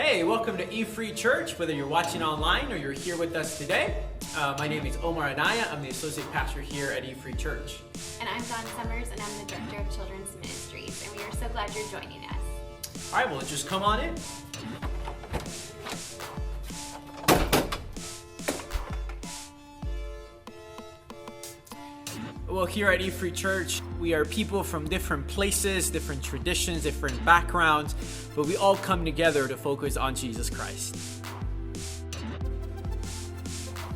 Hey, welcome to E-Free Church, whether you're watching online or you're here with us today. My name is Omar Anaya. I'm the associate pastor here at E-Free Church. And I'm Dawn Summers, and I'm the director of children's ministries, and we are so glad you're joining us. All right, well, just come on in. Well, here at E-Free Church, we are people from different places, different traditions, different backgrounds, but we all come together to focus on Jesus Christ.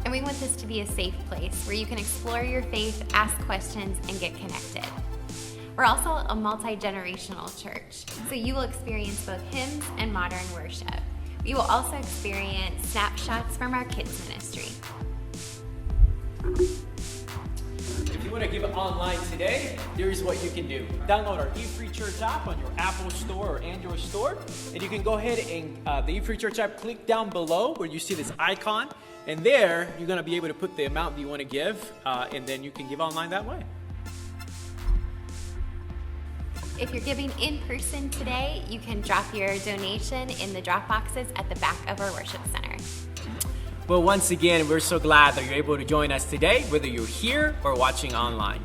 And we want this to be a safe place where you can explore your faith, ask questions, and get connected. We're also a multi-generational church, so you will experience both hymns and modern worship. You will also experience snapshots from our kids ministry. If you want to give it online today, here's what you can do. Download our E-Free Church app on your Apple Store or Android store. And you can go ahead and the E-Free Church app, click down below where you see this icon. And there, you're going to be able to put the amount that you want to give, and then you can give online that way. If you're giving in person today, you can drop your donation in the drop boxes at the back of our worship center. Well, once again, we're so glad that you're able to join us today, whether you're here or watching online.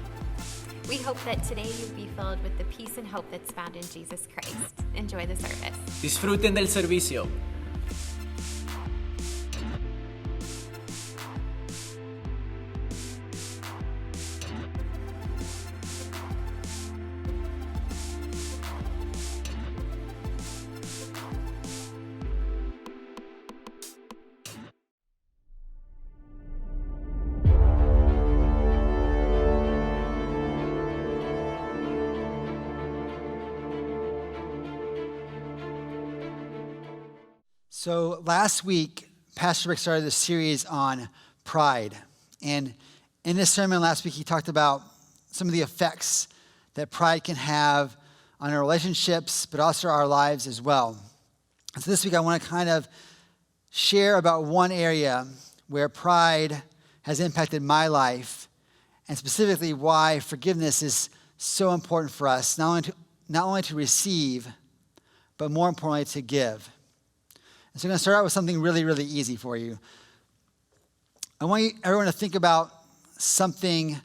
We hope that today you'll be filled with the peace and hope that's found in Jesus Christ. Enjoy the service. Disfruten del servicio. So last week, Pastor Rick started this series on pride. And in this sermon last week, he talked about some of the effects that pride can have on our relationships, but also our lives as well. And so this week, I want to kind of share about one area where pride has impacted my life, and specifically why forgiveness is so important for us, not only to receive, but more importantly, to give. So I'm going to start out with something really, really easy for you. I want everyone to think about something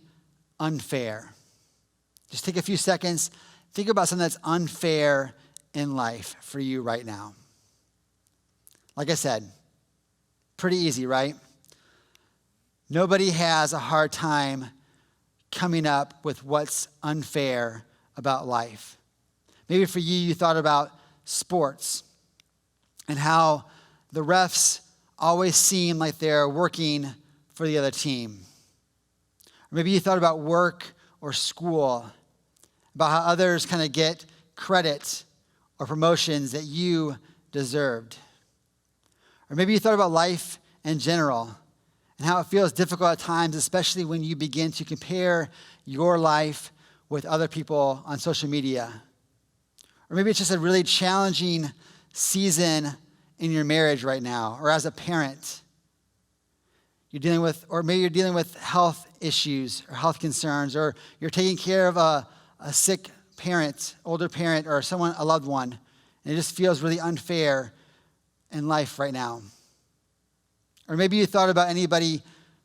unfair. Just take a few seconds. Think about something that's unfair in life for you right now. Like I said, pretty easy, right? Nobody has a hard time coming up with what's unfair about life. Maybe for you thought about sports and how the refs always seem like they're working for the other team. Or maybe you thought about work or school, about how others kind of get credit or promotions that you deserved. Or maybe you thought about life in general and how it feels difficult at times, especially when you begin to compare your life with other people on social media. Or maybe it's just a really challenging season in your marriage right now, or as a parent. Maybe you're dealing with health issues or health concerns, or you're taking care of a sick parent, older parent, or a loved one, and it just feels really unfair in life right now. Or maybe you thought about anybody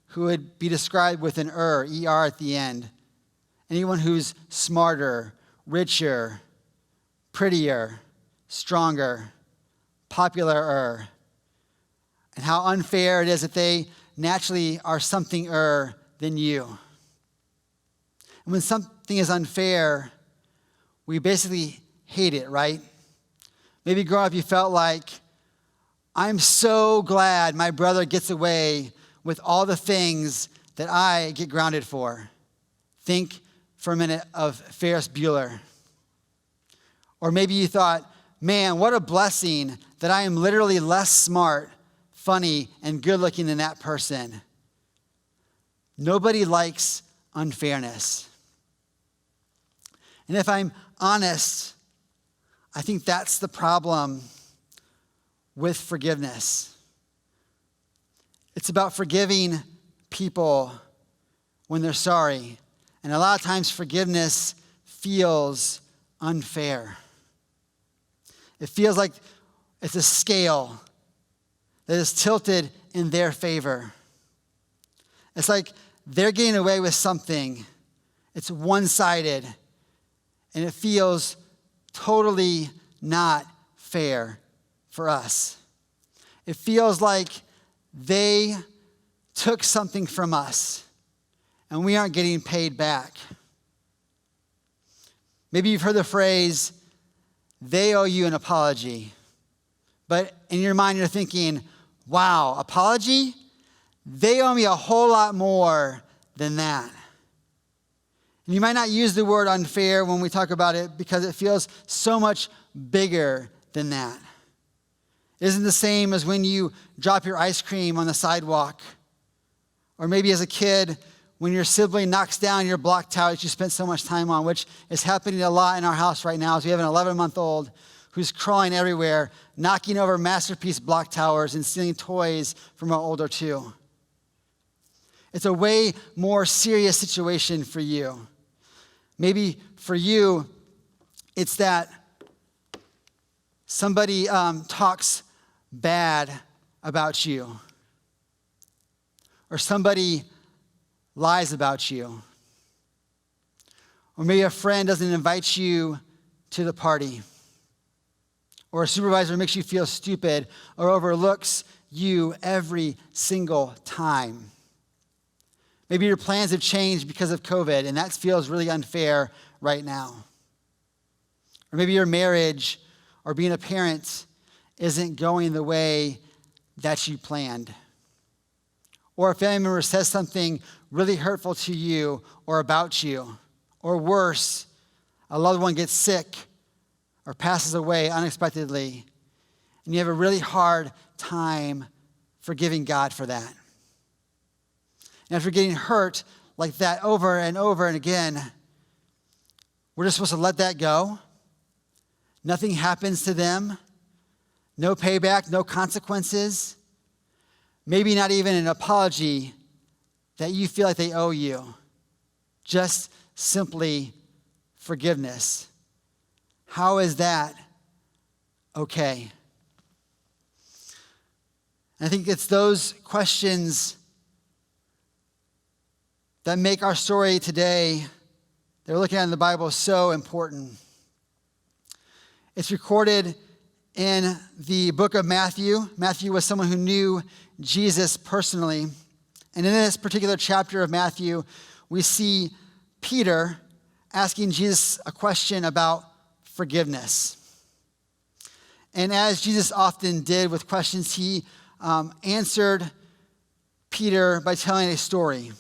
who would be described with an ER at the end. Anyone who's smarter, richer, prettier, stronger, popular-er, and how unfair it is that they naturally are something-er than you. And when something is unfair, we basically hate it, right? Maybe growing up you felt like, I'm so glad my brother gets away with all the things that I get grounded for. Think for a minute of Ferris Bueller. Or maybe you thought, man, what a blessing that I am literally less smart, funny, and good-looking than that person. Nobody likes unfairness. And if I'm honest, I think that's the problem with forgiveness. It's about forgiving people when they're sorry. And a lot of times forgiveness feels unfair. It feels like It's a scale that is tilted in their favor. It's like they're getting away with something. It's one-sided, and it feels totally not fair for us. It feels like they took something from us, and we aren't getting paid back. Maybe you've heard the phrase, they owe you an apology. But in your mind, you're thinking, wow, apology? They owe me a whole lot more than that. And you might not use the word unfair when we talk about it because it feels so much bigger than that. It isn't the same as when you drop your ice cream on the sidewalk. Or maybe as a kid, when your sibling knocks down your block tower that you spent so much time on, which is happening a lot in our house right now, as we have an 11-month-old who's crawling everywhere, knocking over masterpiece block towers and stealing toys from our older two. It's a way more serious situation for you. Maybe for you, it's that somebody talks bad about you, or somebody lies about you, or maybe a friend doesn't invite you to the party, or a supervisor makes you feel stupid or overlooks you every single time. Maybe your plans have changed because of COVID, and that feels really unfair right now. Or maybe your marriage or being a parent isn't going the way that you planned. Or a family member says something really hurtful to you or about you. Or worse, a loved one gets sick or passes away unexpectedly, and you have a really hard time forgiving God for that. And after getting hurt like that over and over and again, we're just supposed to let that go. Nothing happens to them. No payback, no consequences. Maybe not even an apology that you feel like they owe you. Just simply forgiveness. How is that okay? I think it's those questions that make our story today that we're looking at in the Bible so important. It's recorded in the book of Matthew. Matthew was someone who knew Jesus personally. And in this particular chapter of Matthew, we see Peter asking Jesus a question about forgiveness. And as Jesus often did with questions, he answered Peter by telling a story.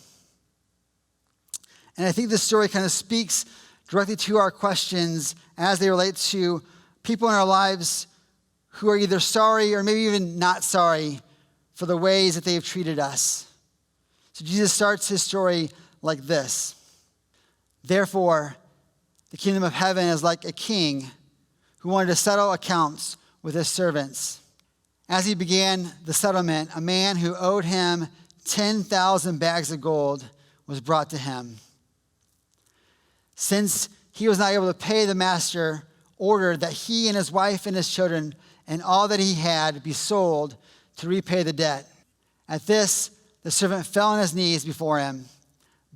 And I think this story kind of speaks directly to our questions as they relate to people in our lives who are either sorry or maybe even not sorry for the ways that they have treated us. So Jesus starts his story like this. Therefore, the kingdom of heaven is like a king who wanted to settle accounts with his servants. As he began the settlement, a man who owed him 10,000 bags of gold was brought to him. Since he was not able to pay, the master ordered that he and his wife and his children and all that he had be sold to repay the debt. At this, the servant fell on his knees before him.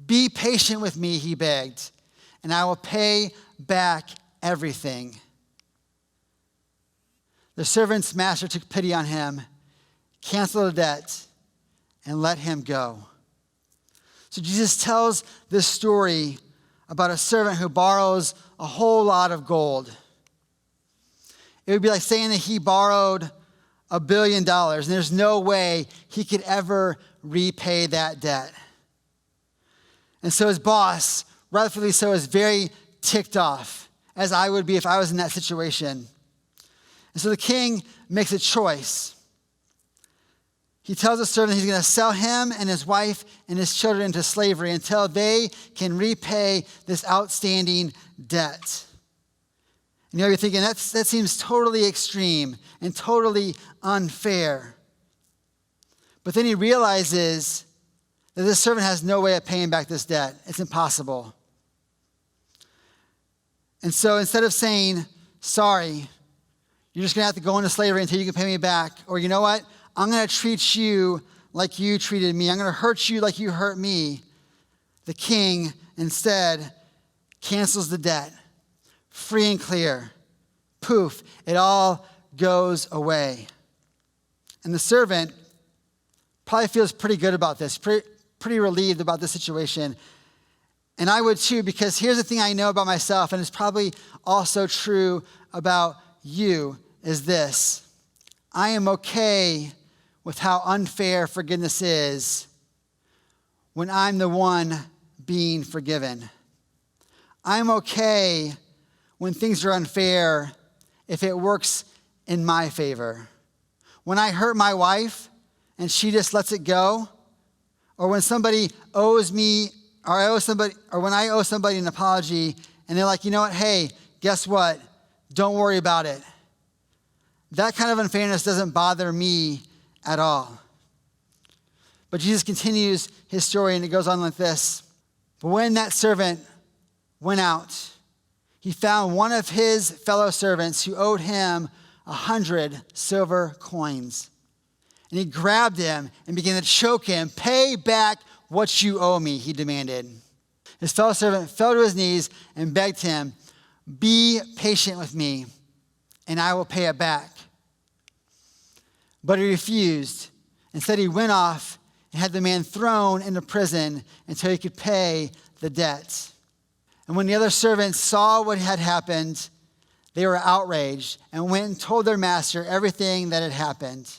"Be patient with me," he begged, "and I will pay back everything." The servant's master took pity on him, canceled the debt, and let him go. So Jesus tells this story about a servant who borrows a whole lot of gold. It would be like saying that he borrowed $1 billion, and there's no way he could ever repay that debt. And so his boss, rightfully so, is very ticked off, as I would be if I was in that situation. And so the king makes a choice. He tells the servant he's going to sell him and his wife and his children into slavery until they can repay this outstanding debt. And you're thinking, that seems totally extreme and totally unfair. But then he realizes that this servant has no way of paying back this debt. It's impossible. And so instead of saying, sorry, You're just going to have to go into slavery until you can pay me back. Or you know what? I'm going to treat you like you treated me. I'm going to hurt you like you hurt me. The king instead cancels the debt. Free and clear. Poof, it all goes away. And the servant probably feels pretty good about this, pretty relieved about this situation. And I would too, because here's the thing I know about myself, and it's probably also true about you, is this. I am okay with how unfair forgiveness is when I'm the one being forgiven. I'm okay when things are unfair if it works in my favor. When I hurt my wife and she just lets it go, or when somebody owes me, or when I owe somebody an apology and they're like, you know what, hey, guess what? Don't worry about it. That kind of unfairness doesn't bother me at all. But Jesus continues his story and it goes on like this. But when that servant went out, he found one of his fellow servants who owed him 100 silver coins. And he grabbed him and began to choke him. Pay back what you owe me, he demanded. His fellow servant fell to his knees and begged him, be patient with me, and I will pay it back. But he refused. Instead, he went off and had the man thrown into prison until he could pay the debt. And when the other servants saw what had happened, they were outraged and went and told their master everything that had happened.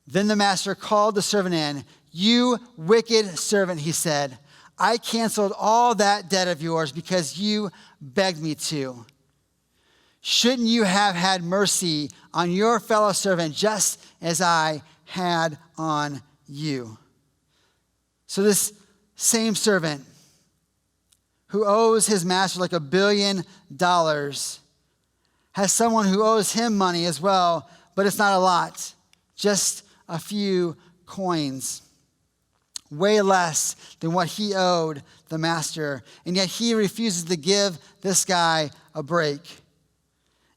Then the master called the servant in. You wicked servant, he said, I canceled all that debt of yours because you begged me to. Shouldn't you have had mercy on your fellow servant just as I had on you? So this same servant who owes his master like $1 billion has someone who owes him money as well, but it's not a lot, just a few coins. Way less than what he owed the master. And yet he refuses to give this guy a break.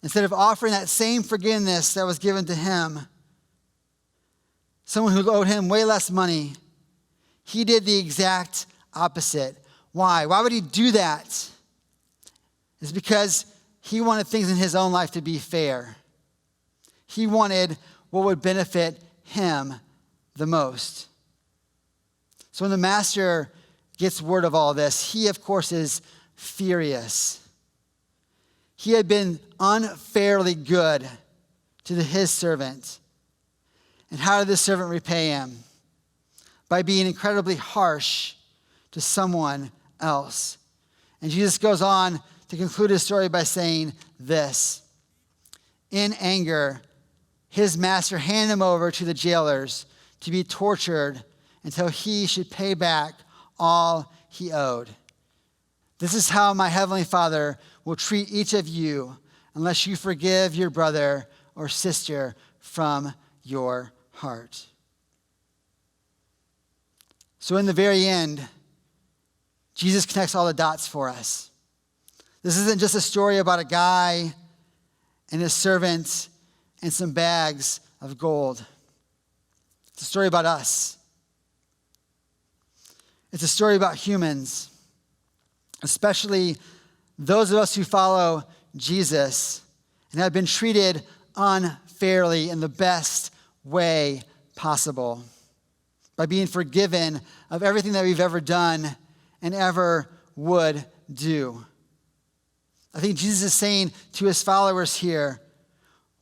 Instead of offering that same forgiveness that was given to him, someone who owed him way less money, he did the exact opposite. Why? Why would he do that? It's because he wanted things in his own life to be fair. He wanted what would benefit him the most. So when the master gets word of all this, he, of course, is furious. He had been unfairly good to his servant. And how did this servant repay him? By being incredibly harsh to someone else. And Jesus goes on to conclude his story by saying this. In anger, his master handed him over to the jailers to be tortured until he should pay back all he owed. This is how my heavenly Father will treat each of you unless you forgive your brother or sister from your heart. So in the very end, Jesus connects all the dots for us. This isn't just a story about a guy and his servant and some bags of gold. It's a story about us. It's a story about humans, especially those of us who follow Jesus and have been treated unfairly in the best way possible by being forgiven of everything that we've ever done and ever would do. I think Jesus is saying to his followers here,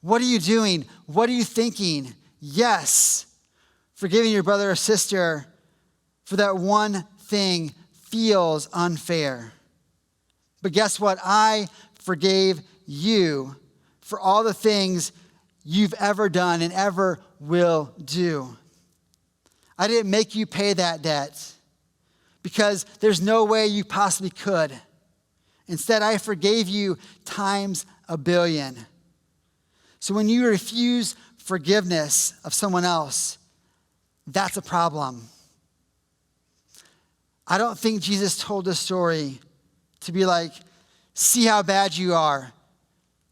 what are you doing? What are you thinking? Yes, forgiving your brother or sister for that one thing feels unfair. But guess what? I forgave you for all the things you've ever done and ever will do. I didn't make you pay that debt because there's no way you possibly could. Instead, I forgave you times 1 billion. So when you refuse forgiveness of someone else, that's a problem. I don't think Jesus told this story to be like, see how bad you are.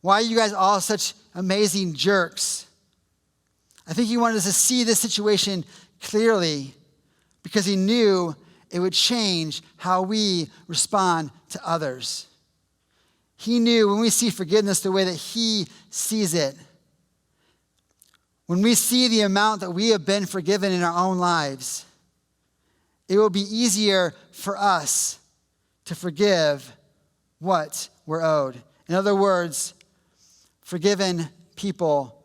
Why are you guys all such amazing jerks? I think he wanted us to see this situation clearly because he knew it would change how we respond to others. He knew when we see forgiveness the way that he sees it, when we see the amount that we have been forgiven in our own lives, it will be easier for us to forgive what we're owed. In other words, forgiven people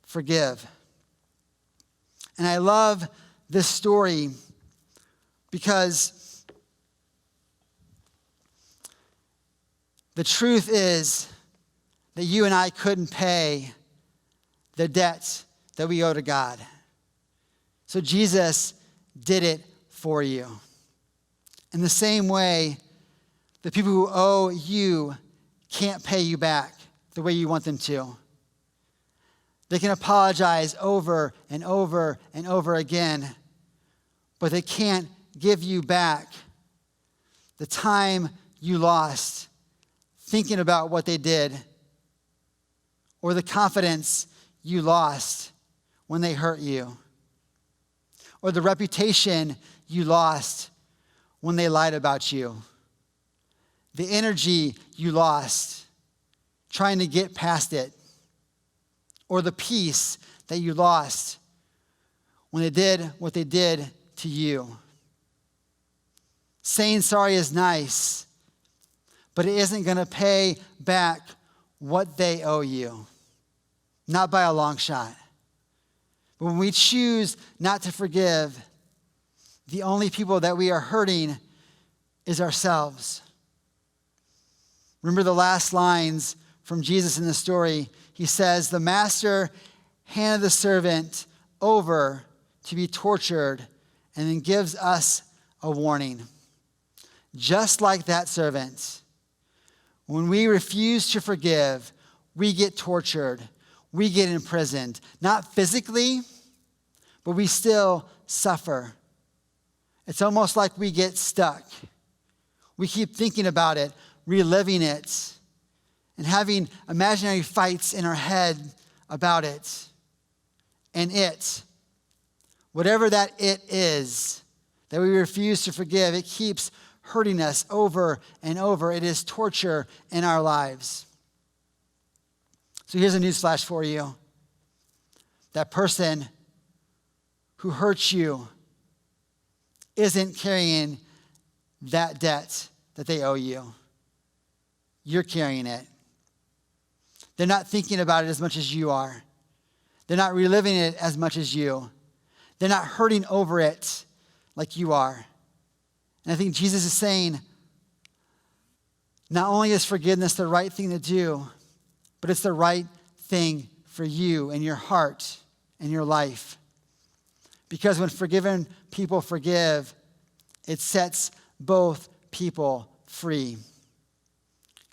forgive. And I love this story because the truth is that you and I couldn't pay the debt that we owe to God. So Jesus did it for you. In the same way, the people who owe you can't pay you back the way you want them to. They can apologize over and over and over again, but they can't give you back the time you lost thinking about what they did, or the confidence you lost when they hurt you, or the reputation you lost when they lied about you, the energy you lost trying to get past it, or the peace that you lost when they did what they did to you. Saying sorry is nice, but it isn't going to pay back what they owe you. Not by a long shot. But when we choose not to forgive, the only people that we are hurting is ourselves. Remember the last lines from Jesus in the story. He says, the master handed the servant over to be tortured and then gives us a warning. Just like that servant, when we refuse to forgive, we get tortured. We get imprisoned. Not physically, but we still suffer. It's almost like we get stuck. We keep thinking about it, reliving it, and having imaginary fights in our head about it. And it, whatever that it is that we refuse to forgive, it keeps hurting us over and over. It is torture in our lives. So here's a newsflash for you. That person who hurts you isn't carrying that debt that they owe you. You're carrying it. They're not thinking about it as much as you are. They're not reliving it as much as you. They're not hurting over it like you are. And I think Jesus is saying, not only is forgiveness the right thing to do, but it's the right thing for you and your heart and your life. Because when forgiven people forgive, it sets both people free.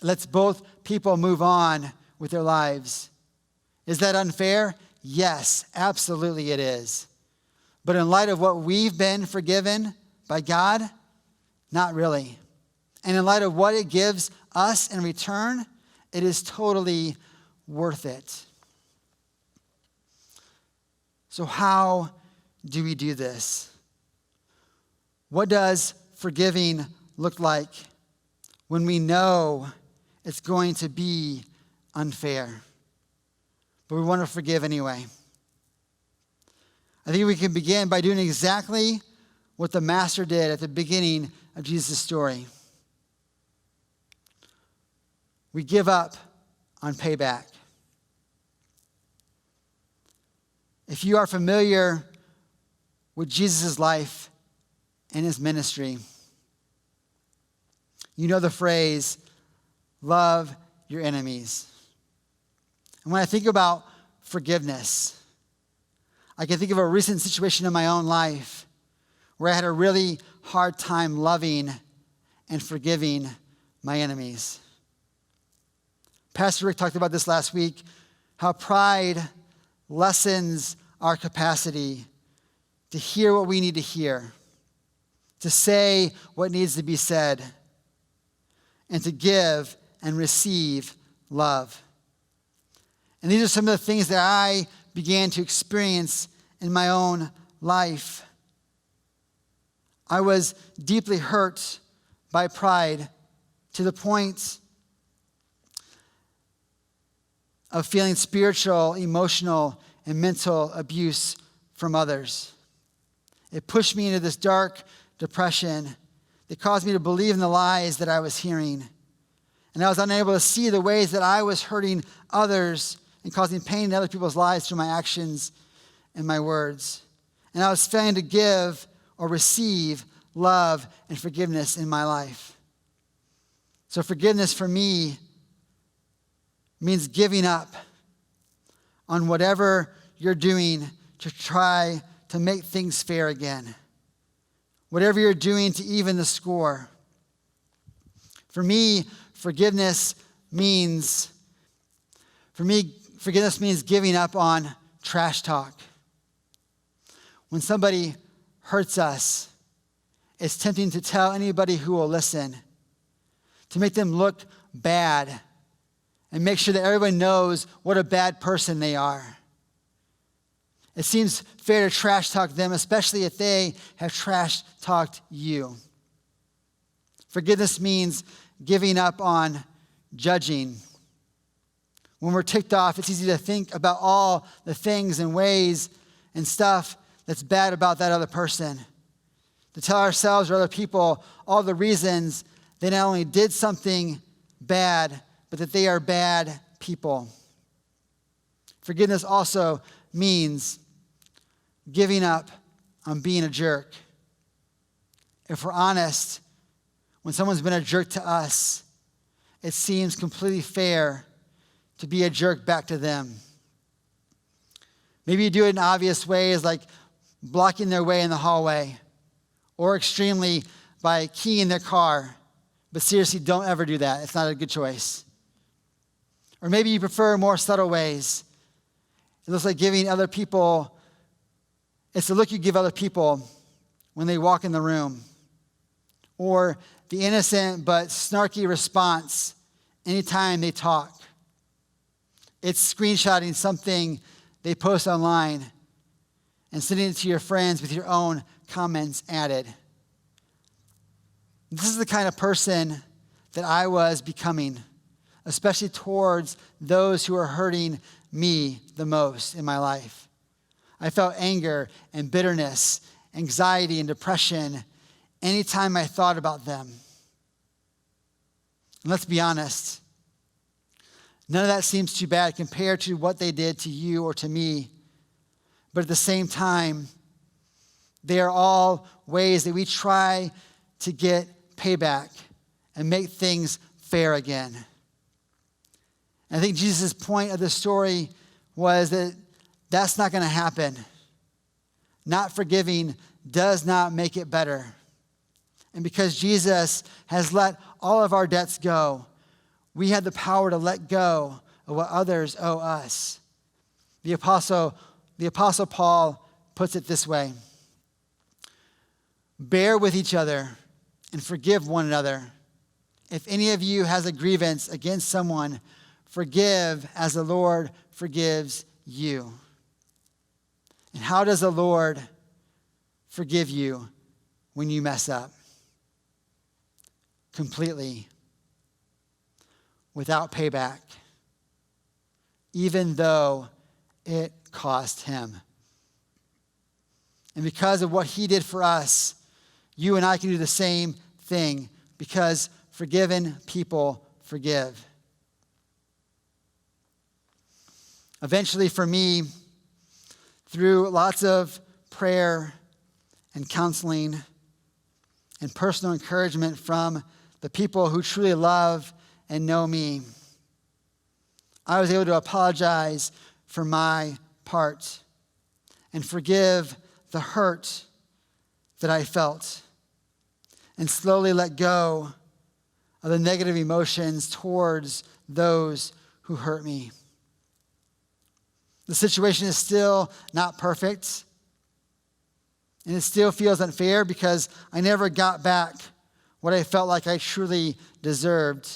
It lets both people move on with their lives. Is that unfair? Yes, absolutely it is. But in light of what we've been forgiven by God, not really. And in light of what it gives us in return, it is totally worth it. So how do we do this? What does forgiving look like when we know it's going to be unfair, but we want to forgive anyway? I think we can begin by doing exactly what the master did at the beginning of Jesus' story. We give up on payback. If you are familiar with Jesus' life and his ministry, you know the phrase, love your enemies. And when I think about forgiveness, I can think of a recent situation in my own life where I had a really hard time loving and forgiving my enemies. Pastor Rick talked about this last week, how pride lessens our capacity to hear what we need to hear, to say what needs to be said, and to give and receive love. And these are some of the things that I began to experience in my own life. I was deeply hurt by pride to the point of feeling spiritual, emotional, and mental abuse from others. It pushed me into this dark depression that caused me to believe in the lies that I was hearing. And I was unable to see the ways that I was hurting others and causing pain in other people's lives through my actions and my words. And I was failing to give or receive love and forgiveness in my life. So forgiveness for me means giving up on whatever you're doing to try to make things fair again. Whatever you're doing to even the score. For me, forgiveness means giving up on trash talk. When somebody hurts us, it's tempting to tell anybody who will listen, to make them look bad and make sure that everyone knows what a bad person they are. It seems fair to trash talk them, especially if they have trash talked you. Forgiveness means giving up on judging. When we're ticked off, it's easy to think about all the things and ways and stuff that's bad about that other person. To tell ourselves or other people all the reasons they not only did something bad, but that they are bad people. Forgiveness also means giving up on being a jerk. If we're honest, when someone's been a jerk to us, it seems completely fair to be a jerk back to them. Maybe you do it in obvious ways like blocking their way in the hallway, or extremely by keying their car. But seriously, don't ever do that. It's not a good choice. Or maybe you prefer more subtle ways. It looks like giving other people, it's the look you give other people when they walk in the room. Or the innocent but snarky response anytime they talk. It's screenshotting something they post online and sending it to your friends with your own comments added. This is the kind of person that I was becoming, especially towards those who are hurting me the most in my life. I felt anger and bitterness, anxiety and depression anytime I thought about them. And let's be honest, none of that seems too bad compared to what they did to you or to me. But at the same time, they are all ways that we try to get payback and make things fair again. And I think Jesus' point of the story was that that's not going to happen. Not forgiving does not make it better. And because Jesus has let all of our debts go, we have the power to let go of what others owe us. The Apostle Paul puts it this way: bear with each other and forgive one another. If any of you has a grievance against someone, forgive as the Lord forgives you. And how does the Lord forgive you when you mess up? Completely. Without payback. Even though it cost him. And because of what he did for us, you and I can do the same thing, because forgiven people forgive. Eventually, for me, through lots of prayer and counseling and personal encouragement from the people who truly love and know me, I was able to apologize for my part and forgive the hurt that I felt and slowly let go of the negative emotions towards those who hurt me. The situation is still not perfect, and it still feels unfair because I never got back what I felt like I truly deserved.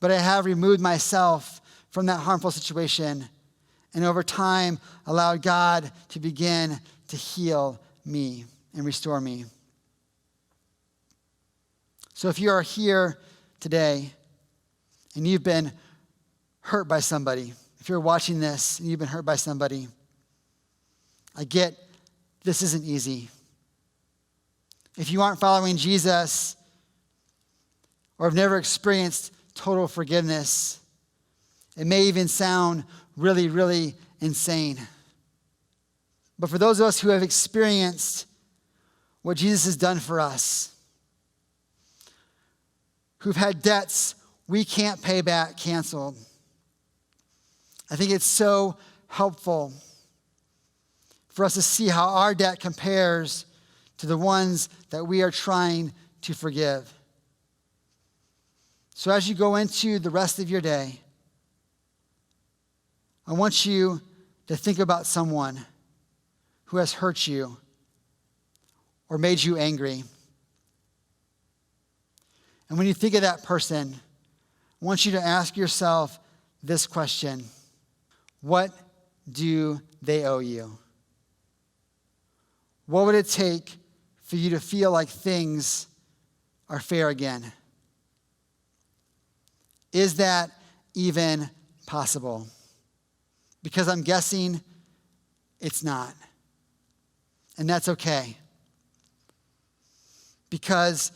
But I have removed myself from that harmful situation, and over time allowed God to begin to heal me and restore me. So if you are here today and you've been hurt by somebody, if you're watching this and you've been hurt by somebody, I get this isn't easy. If you aren't following Jesus or have never experienced total forgiveness, it may even sound really, really insane. But for those of us who have experienced what Jesus has done for us, who've had debts we can't pay back canceled, I think it's so helpful for us to see how our debt compares to the ones that we are trying to forgive. So as you go into the rest of your day, I want you to think about someone who has hurt you or made you angry. And when you think of that person, I want you to ask yourself this question: what do they owe you? What would it take for you to feel like things are fair again? Is that even possible? Because I'm guessing it's not. And that's okay. Because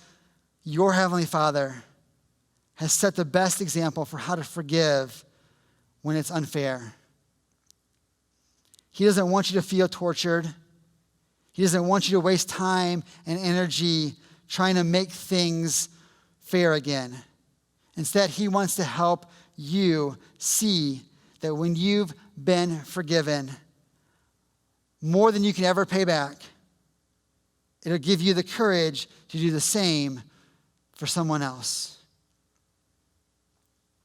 your Heavenly Father has set the best example for how to forgive when it's unfair. He doesn't want you to feel tortured. He doesn't want you to waste time and energy trying to make things fair again. Instead, he wants to help you see that when you've been forgiven, more than you can ever pay back, it'll give you the courage to do the same for someone else.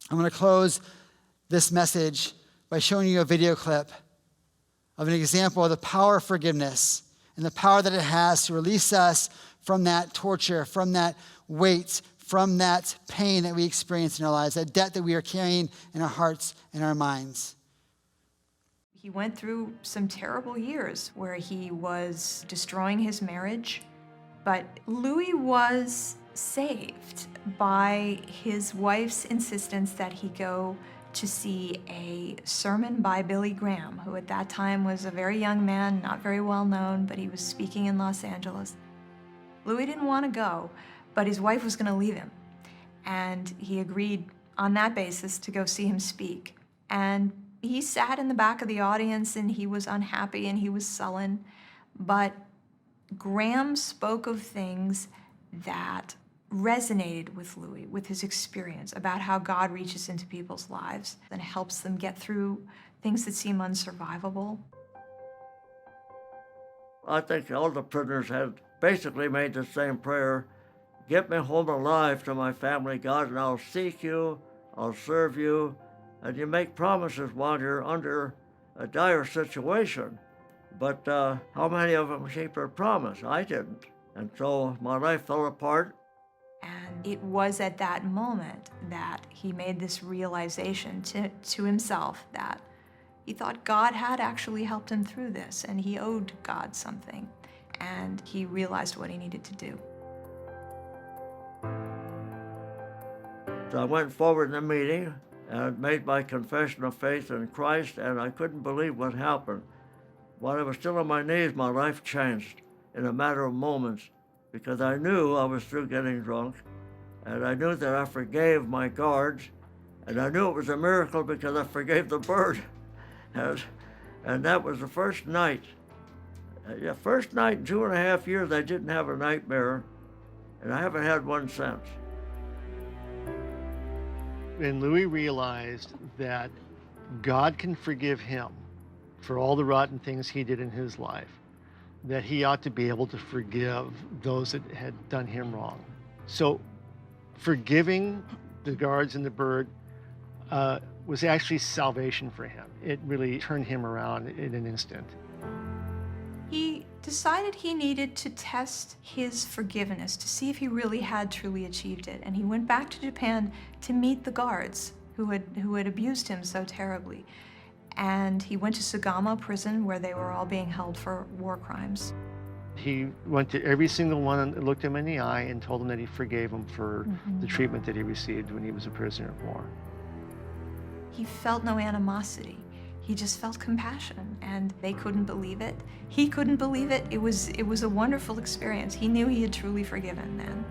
I'm going to close this message by showing you a video clip of an example of the power of forgiveness and the power that it has to release us from that torture, from that weight, from that pain that we experience in our lives, that debt that we are carrying in our hearts and our minds. He went through some terrible years where he was destroying his marriage, but Louis was saved by his wife's insistence that he go to see a sermon by Billy Graham, who at that time was a very young man, not very well known, but he was speaking in Los Angeles. Louis didn't want to go, but his wife was going to leave him. And he agreed on that basis to go see him speak. And he sat in the back of the audience and he was unhappy and he was sullen. But Graham spoke of things that resonated with Louis, with his experience about how God reaches into people's lives and helps them get through things that seem unsurvivable. I think all the prisoners had basically made the same prayer: get me home alive to my family, God, and I'll seek you, I'll serve you. And you make promises while you're under a dire situation. But how many of them keep their promise? I didn't. And so my life fell apart. And it was at that moment that he made this realization to himself that he thought God had actually helped him through this, and he owed God something. And he realized what he needed to do. So I went forward in the meeting and made my confession of faith in Christ, and I couldn't believe what happened. While I was still on my knees, my life changed in a matter of moments, because I knew I was through getting drunk, and I knew that I forgave my guards, and I knew it was a miracle because I forgave the bird. And that was the first night. First night in 2.5 years I didn't have a nightmare, and I haven't had one since. And Louis realized that God can forgive him for all the rotten things he did in his life, that he ought to be able to forgive those that had done him wrong. So forgiving the guards and the bird was actually salvation for him. It really turned him around in an instant. He decided he needed to test his forgiveness to see if he really had truly achieved it. And he went back to Japan to meet the guards who had abused him so terribly. And he went to Sagama prison where they were all being held for war crimes. He went to every single one and looked him in the eye and told him that he forgave him for the treatment that he received when he was a prisoner of war. He felt no animosity. He just felt compassion, and they couldn't believe it. He couldn't believe it. It was a wonderful experience. He knew he had truly forgiven then.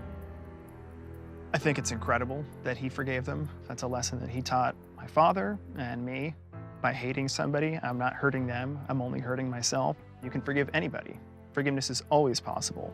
I think it's incredible that he forgave them. That's a lesson that he taught my father and me. By hating somebody, I'm not hurting them, I'm only hurting myself. You can forgive anybody. Forgiveness is always possible.